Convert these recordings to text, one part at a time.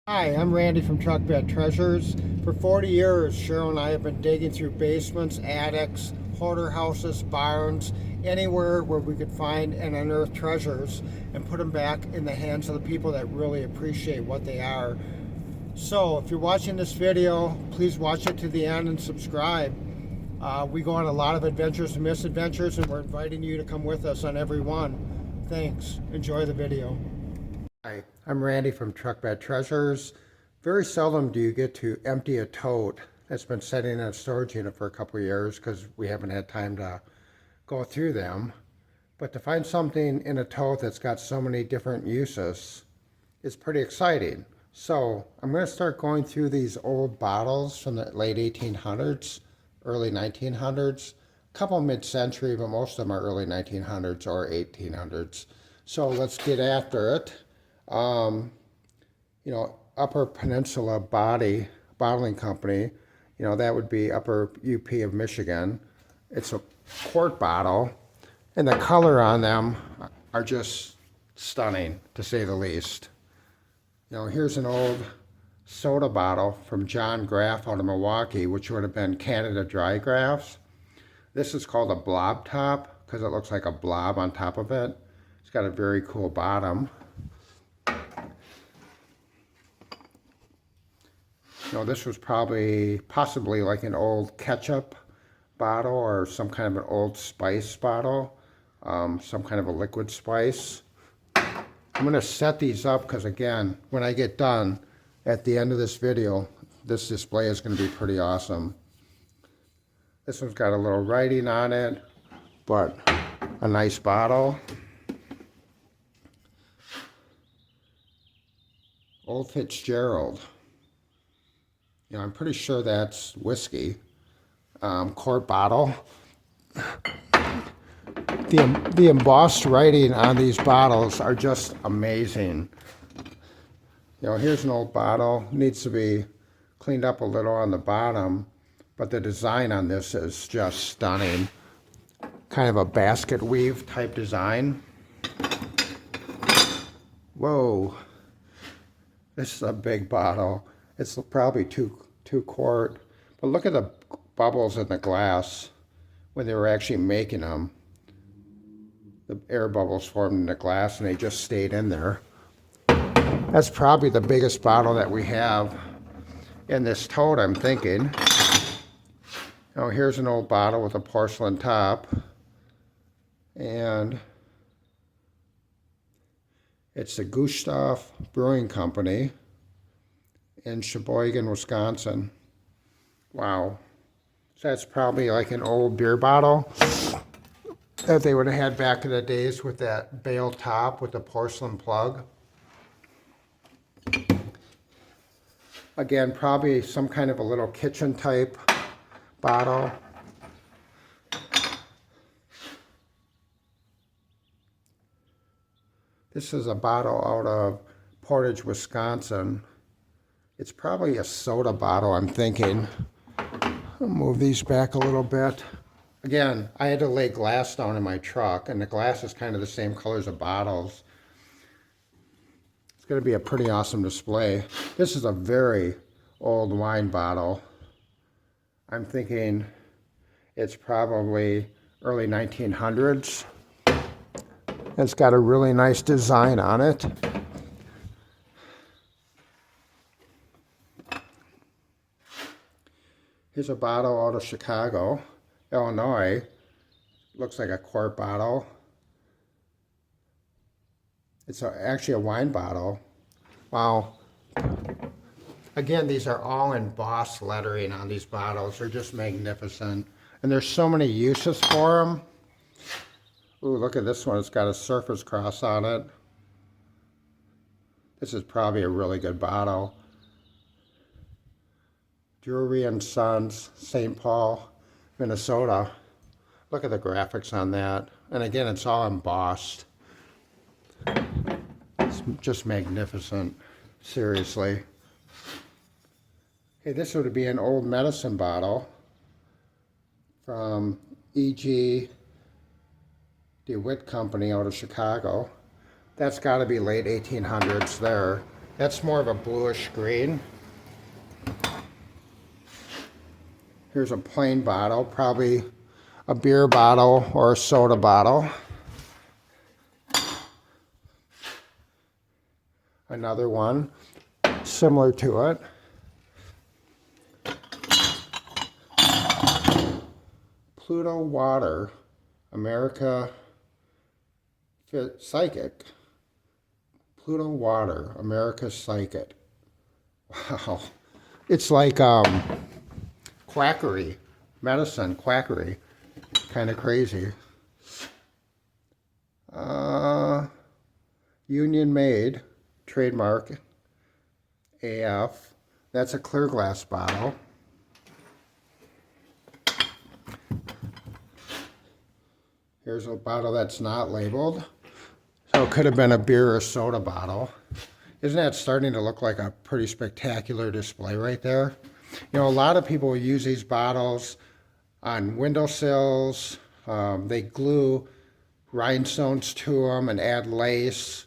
Hi, I'm Randy from Truck Bed Treasures. For 40 years, Cheryl and I have been digging through basements, attics, hoarder houses, barns, anywhere where we could find and unearth treasures and put them back in the hands of the people that really appreciate what they are. So, if you're watching this video, please watch it to the end and subscribe. We go on a lot of adventures and misadventures, and we're inviting you to come with us on every one. Thanks. Enjoy the video. Hi, I'm Randy from Truck Bed Treasures. Very seldom do you get to empty a tote that's been sitting in a storage unit for a couple of years because we haven't had time to go through them. But to find something in a tote that's got so many different uses is pretty exciting. So I'm going to start going through these old bottles from the late 1800s, early 1900s, a couple mid-century, but most of them are early 1900s or 1800s. So let's get after it. Upper Peninsula Bottling Company, that would be Upper UP of Michigan. It's a quart bottle, and the color on them are just stunning, to say the least. Here's an old soda bottle from John Graff out of Milwaukee, which would have been Canada Dry Graffs. This is called a blob top because it looks like a blob on top of it. It's got a very cool bottom. This was possibly like an old ketchup bottle or some kind of an old spice bottle, some kind of a liquid spice. I'm going to set these up because, again, when I get done at the end of this video, this display is going to be pretty awesome. This one's got a little writing on it, but a nice bottle. Old Fitzgerald. I'm pretty sure that's whiskey. Quart bottle. The embossed writing on these bottles are just amazing. Here's an old bottle. Needs to be cleaned up a little on the bottom, but the design on this is just stunning. Kind of a basket weave type design. Whoa. This is a big bottle. It's probably two quart, but look at the bubbles in the glass when they were actually making them. The air bubbles formed in the glass and they just stayed in there. That's probably the biggest bottle that we have in this tote, I'm thinking. Here's an old bottle with a porcelain top, and it's the Gustav Brewing Company in Sheboygan, Wisconsin. Wow. So that's probably like an old beer bottle that they would have had back in the days with that bale top with the porcelain plug. Again, probably some kind of a little kitchen type bottle. This is a bottle out of Portage, Wisconsin. It's probably a soda bottle, I'm thinking. I'll move these back a little bit. Again, I had to lay glass down in my truck, and the glass is kind of the same color as the bottles. It's going to be a pretty awesome display. This is a very old wine bottle. I'm thinking it's probably early 1900s. It's got a really nice design on it. Here's a bottle out of Chicago, Illinois. Looks like a quart bottle. It's actually a wine bottle. Wow. Again, these are all embossed lettering on these bottles. They're just magnificent. And there's so many uses for them. Ooh, look at this one. It's got a Surface Cross on it. This is probably a really good bottle. Drury and Sons, St. Paul, Minnesota. Look at the graphics on that. And again, it's all embossed. It's just magnificent. Seriously. Hey, this would be an old medicine bottle from E.G. DeWitt Company out of Chicago. That's got to be late 1800s there. That's more of a bluish green. Here's a plain bottle, probably a beer bottle or a soda bottle. Another one similar to it. Pluto Water, America Psychic. Pluto Water, America Psychic. Wow. It's like quackery, medicine, quackery. Kind of crazy. Union Made, trademark, AF. That's a clear glass bottle. Here's a bottle that's not labeled. So it could have been a beer or soda bottle. Isn't that starting to look like a pretty spectacular display right there? You know, a lot of people use these bottles on windowsills. They glue rhinestones to them and add lace.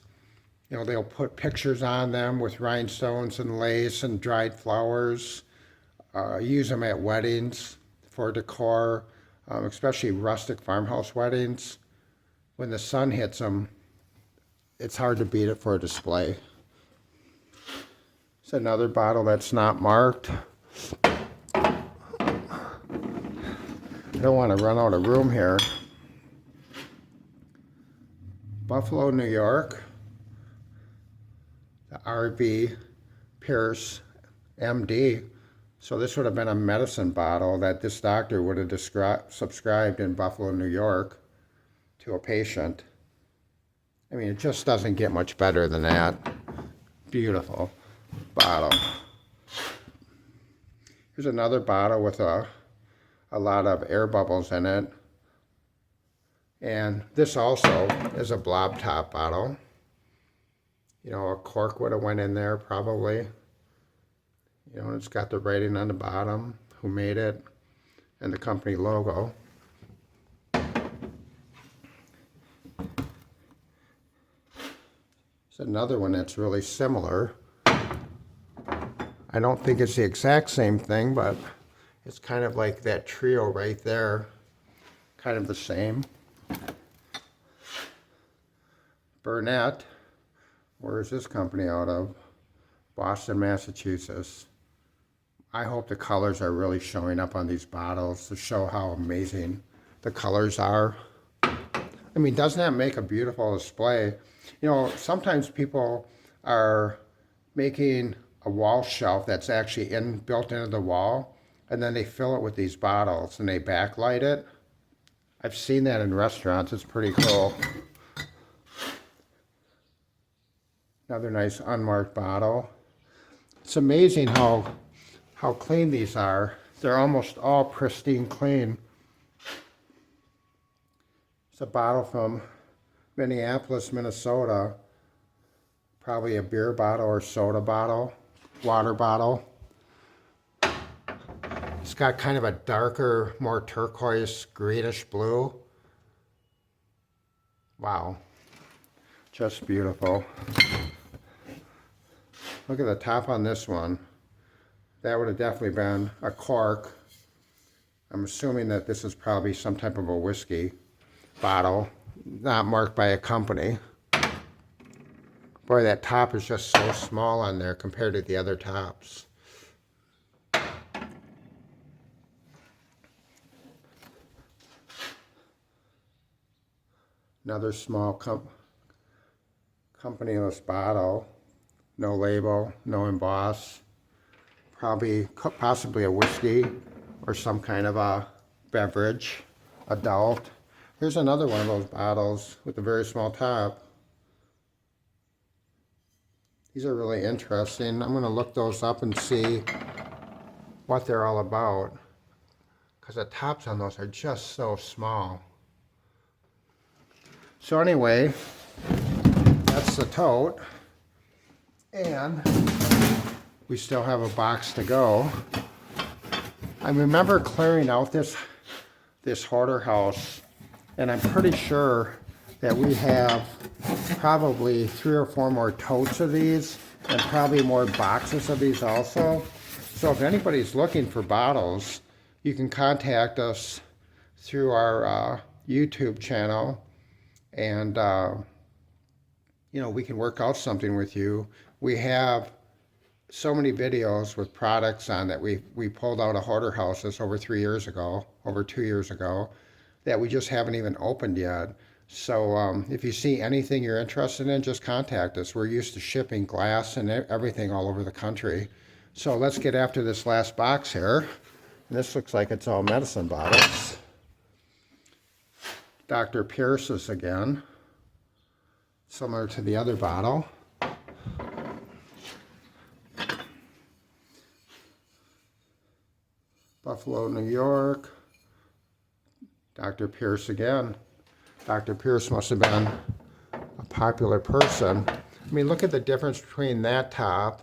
You know, they'll put pictures on them with rhinestones and lace and dried flowers. Use them at weddings for decor, especially rustic farmhouse weddings. When the sun hits them, it's hard to beat it for a display. It's another bottle that's not marked. I don't want to run out of room here. Buffalo, New York. The R.B. Pierce, M.D. So this would have been a medicine bottle that this doctor would have subscribed in Buffalo, New York to a patient. I mean, it just doesn't get much better than that. Beautiful bottle. Here's another bottle with a lot of air bubbles in it. And this also is a blob top bottle. You know, a cork would have went in there probably. You know, it's got the writing on the bottom, who made it, and the company logo. It's another one that's really similar. I don't think it's the exact same thing, but it's kind of like that trio right there. Kind of the same. Burnett. Where is this company out of? Boston, Massachusetts. I hope the colors are really showing up on these bottles to show how amazing the colors are. I mean, doesn't that make a beautiful display? You know, sometimes people are making a wall shelf that's actually built into the wall, and then they fill it with these bottles and they backlight it. I've seen that in restaurants. It's pretty cool. Another nice unmarked bottle. It's amazing how clean these are. They're almost all pristine clean. It's a bottle from Minneapolis, Minnesota. Probably a beer bottle or soda bottle, water bottle. It's got kind of a darker, more turquoise, greenish blue. Wow, just beautiful. Look at the top on this one. That would have definitely been a cork. I'm assuming that this is probably some type of a whiskey bottle, not marked by a company. Boy, that top is just so small on there compared to the other tops. Another small companyless bottle. No label, no emboss. Possibly a whiskey or some kind of a beverage, adult. Here's another one of those bottles with a very small top. These are really interesting. I'm going to look those up and see what they're all about, because the tops on those are just so small. So anyway, that's the tote. And we still have a box to go. I remember clearing out this hoarder house, and I'm pretty sure that we have probably 3 or 4 more totes of these and probably more boxes of these also. So if anybody's looking for bottles, you can contact us through our YouTube channel, and you know, we can work out something with you. We have so many videos with products on that we pulled out of hoarder houses over 2 years ago, that we just haven't even opened yet. So if you see anything you're interested in, just contact us. We're used to shipping glass and everything all over the country. So let's get after this last box here. And this looks like it's all medicine bottles. Dr. Pierce's again, similar to the other bottle. Buffalo, New York. Dr. Pierce again. Dr. Pierce must have been a popular person. I mean, look at the difference between that top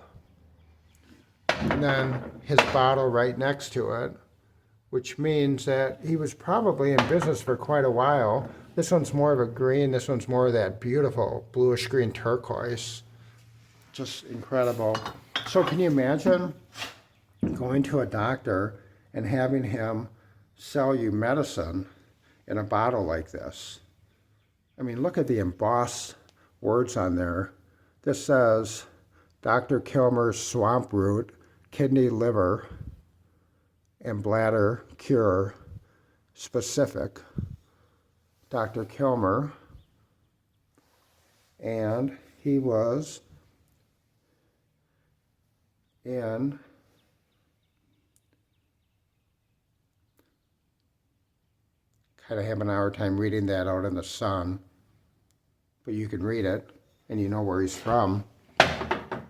and then his bottle right next to it, which means that he was probably in business for quite a while. This one's more of a green, this one's more of that beautiful bluish green turquoise. Just incredible. So can you imagine going to a doctor and having him sell you medicine in a bottle like this? I mean, look at the embossed words on there. This says Dr. Kilmer's swamp root, kidney, liver, and bladder cure specific. Dr. Kilmer, and he was in kind of having a hard time reading that out in the sun, but you can read it and you know where he's from.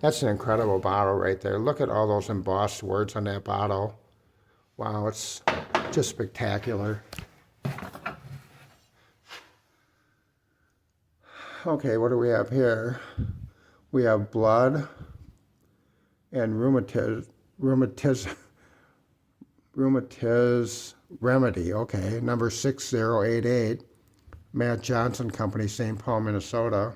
That's an incredible bottle right there. Look at all those embossed words on that bottle. Wow, it's just spectacular. Okay, what do we have here? We have blood and rheumatism remedy. Okay, number 6088, Matt Johnson Company, St. Paul, Minnesota.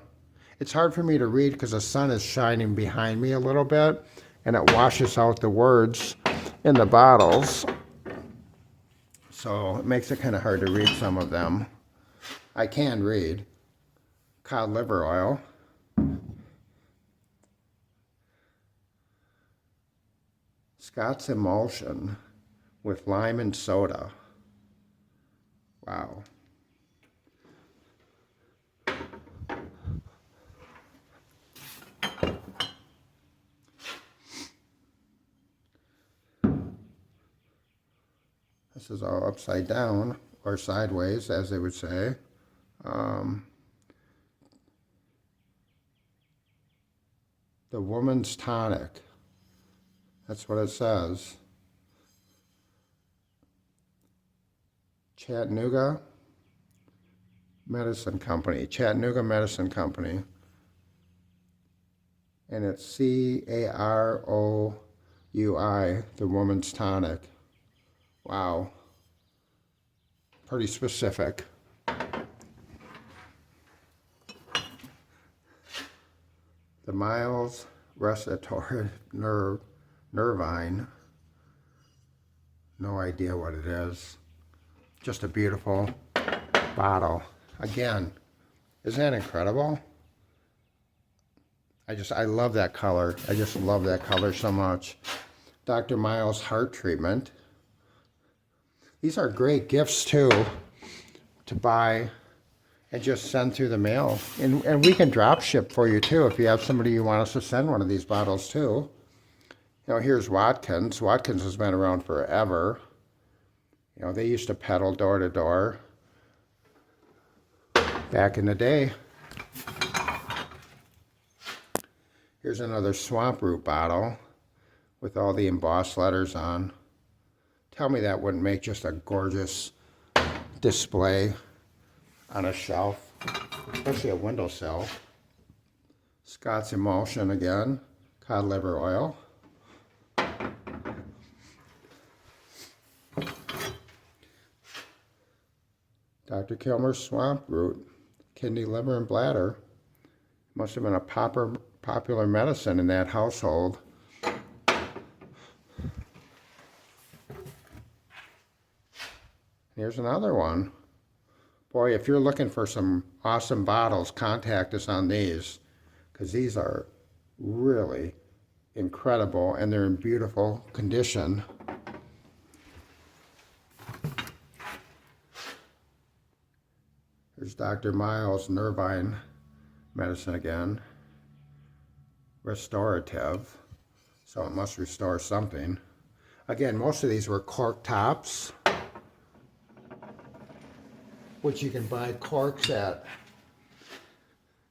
It's hard for me to read because the sun is shining behind me a little bit and it washes out the words in the bottles. So it makes it kind of hard to read some of them. I can read. Cod liver oil. Scott's emulsion with lime and soda. Wow. This is all upside down, or sideways, as they would say. The woman's tonic. That's what it says. Chattanooga Medicine Company. Chattanooga Medicine Company. And it's CAROUI, the woman's tonic. Wow. Pretty specific. The Miles Respiratory Nervine. No idea what it is. Just a beautiful bottle. Again, isn't that incredible? I love that color. I just love that color so much. Dr. Miles Heart Treatment. These are great gifts too, to buy and just send through the mail. And we can drop ship for you too if you have somebody you want us to send one of these bottles to. You know, here's Watkins. Watkins has been around forever. You know, they used to peddle door to door back in the day. Here's another swamp root bottle with all the embossed letters on. Tell me that wouldn't make just a gorgeous display on a shelf, especially a windowsill. Scott's emulsion again, cod liver oil. Dr. Kilmer's swamp root, kidney, liver, and bladder. Must have been a popular medicine in that household. Here's another one. Boy, if you're looking for some awesome bottles, contact us on these, because these are really incredible and they're in beautiful condition. There's Dr. Miles' Nervine medicine again. Restorative, so it must restore something. Again, most of these were cork tops, which you can buy corks at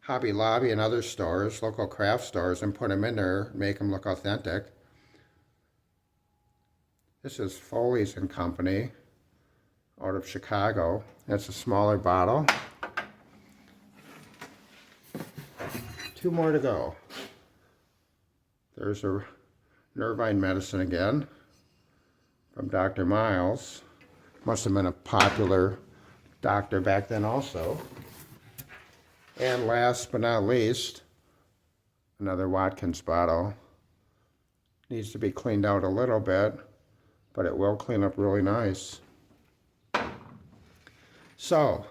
Hobby Lobby and other stores, local craft stores, and put them in there, make them look authentic. This is Foley's and Company out of Chicago. That's a smaller bottle. 2 more to go. There's a Nervine medicine again from Dr. Miles. Must have been a popular doctor back then also. And last but not least, another Watkins bottle. Needs to be cleaned out a little bit, but it will clean up really nice. So,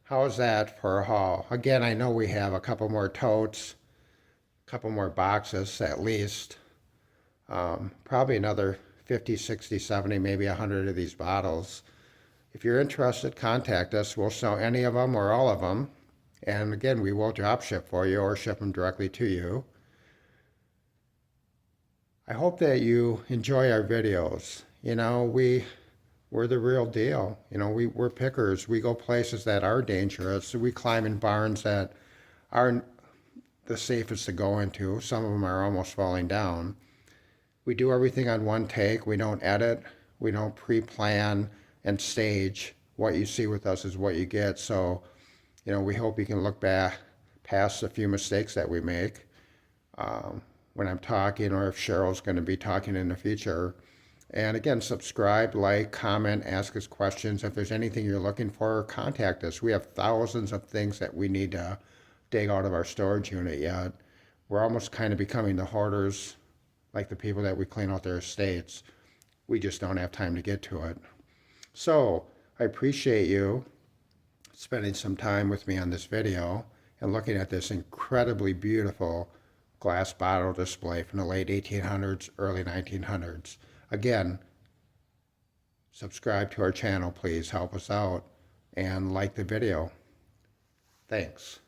how's that for a haul? Again, I know we have a couple more totes, a couple more boxes at least. Probably another 50, 60, 70, maybe 100 of these bottles. If you're interested, contact us. We'll sell any of them or all of them. And again, we will drop ship for you or ship them directly to you. I hope that you enjoy our videos. You know, we're the real deal. You know, we're pickers. We go places that are dangerous. We climb in barns that aren't the safest to go into. Some of them are almost falling down. We do everything on one take. We don't edit. We don't pre-plan and stage. What you see with us is what you get. So, you know, we hope you can look back past a few mistakes that we make when I'm talking, or if Cheryl's going to be talking in the future. And again, subscribe, like, comment, ask us questions. If there's anything you're looking for, contact us. We have thousands of things that we need to dig out of our storage unit yet. We're almost kind of becoming the hoarders, like the people that we clean out their estates. We just don't have time to get to it. So, I appreciate you spending some time with me on this video and looking at this incredibly beautiful glass bottle display from the late 1800s, early 1900s. Again, subscribe to our channel, please. Help us out and like the video. Thanks.